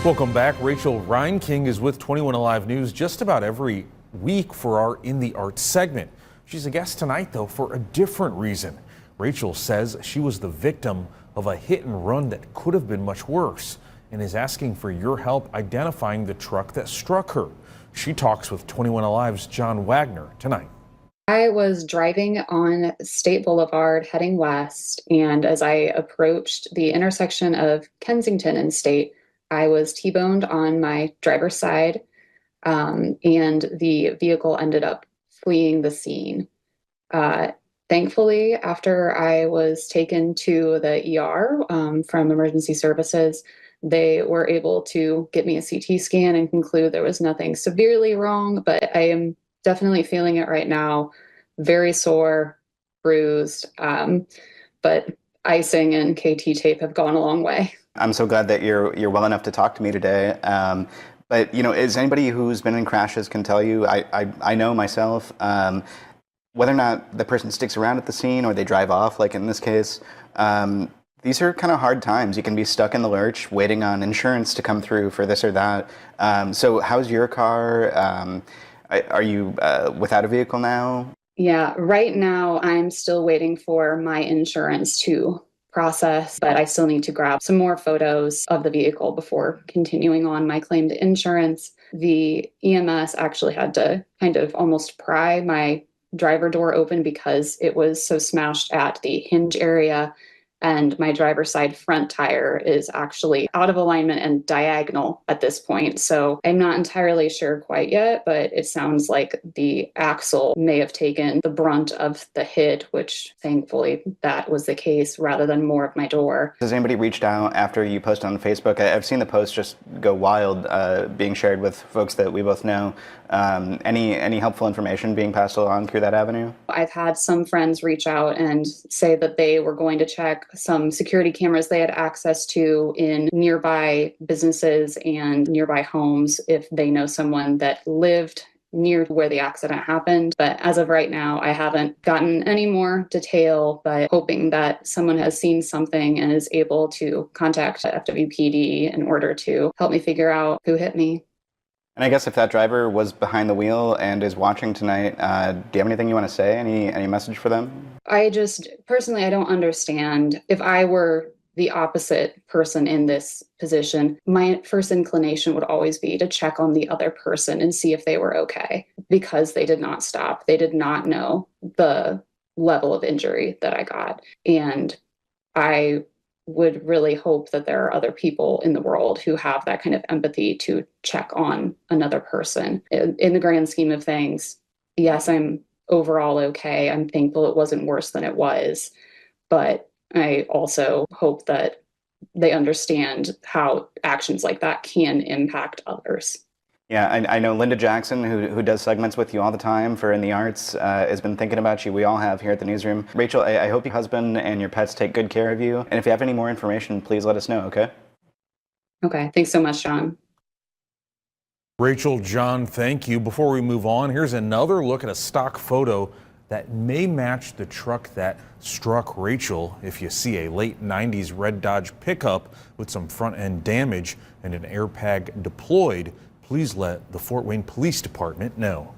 Welcome back. Rachel Reinking is with 21 Alive News just about every week for our In the Arts segment. She's a guest tonight, though, for a different reason. Rachel says she was the victim of a hit and run that could have been much worse and is asking for your help identifying the truck that struck her. She talks with 21 Alive's John Wagner tonight. I was driving on State Boulevard heading west, and as I approached the intersection of Kensington and State, I was T-boned on my driver's side, and the vehicle ended up fleeing the scene. Thankfully, after I was taken to the ER from emergency services, they were able to get me a CT scan and conclude there was nothing severely wrong, but I am definitely feeling it right now. Very sore, bruised, but icing and KT tape have gone a long way. I'm so glad that you're well enough to talk to me today. But as anybody who's been in crashes can tell you, I know myself, whether or not the person sticks around at the scene or they drive off, like in this case, these are kind of hard times. You can be stuck in the lurch waiting on insurance to come through for this or that. So how's your car? Are you without a vehicle now? Yeah, right now I'm still waiting for my insurance to process, but I still need to grab some more photos of the vehicle before continuing on my claim to insurance. The EMS actually had to kind of almost pry my driver door open because it was so smashed at the hinge area, and my driver's side front tire is actually out of alignment and diagonal at this point. So I'm not entirely sure quite yet, but it sounds like the axle may have taken the brunt of the hit, which thankfully that was the case rather than more of my door. Has anybody reached out after you posted on Facebook? I've seen the post just go wild, being shared with folks that we both know. Any helpful information being passed along through that avenue? I've had some friends reach out and say that they were going to check some security cameras they had access to in nearby businesses and nearby homes if they know someone that lived near where the accident happened. But as of right now, I haven't gotten any more detail, but hoping that someone has seen something and is able to contact FWPD in order to help me figure out who hit me. And I guess if that driver was behind the wheel and is watching tonight, do you have anything you want to say? Any message for them? I don't understand. If I were the opposite person in this position, my first inclination would always be to check on the other person and see if they were okay, because they did not stop. They did not know the level of injury that I got. And I would really hope that there are other people in the world who have that kind of empathy to check on another person. In the grand scheme of things, yes, I'm overall okay. I'm thankful it wasn't worse than it was, but I also hope that they understand how actions like that can impact others. Yeah, I know Linda Jackson, who does segments with you all the time for In the Arts, has been thinking about you. We all have here at the newsroom. Rachel, I hope your husband and your pets take good care of you. And if you have any more information, please let us know, okay? Okay, thanks so much, John. Rachel, John, thank you. Before we move on, here's another look at a stock photo that may match the truck that struck Rachel. If you see a late 90s red Dodge pickup with some front end damage and an airbag deployed, please let the Fort Wayne Police Department know.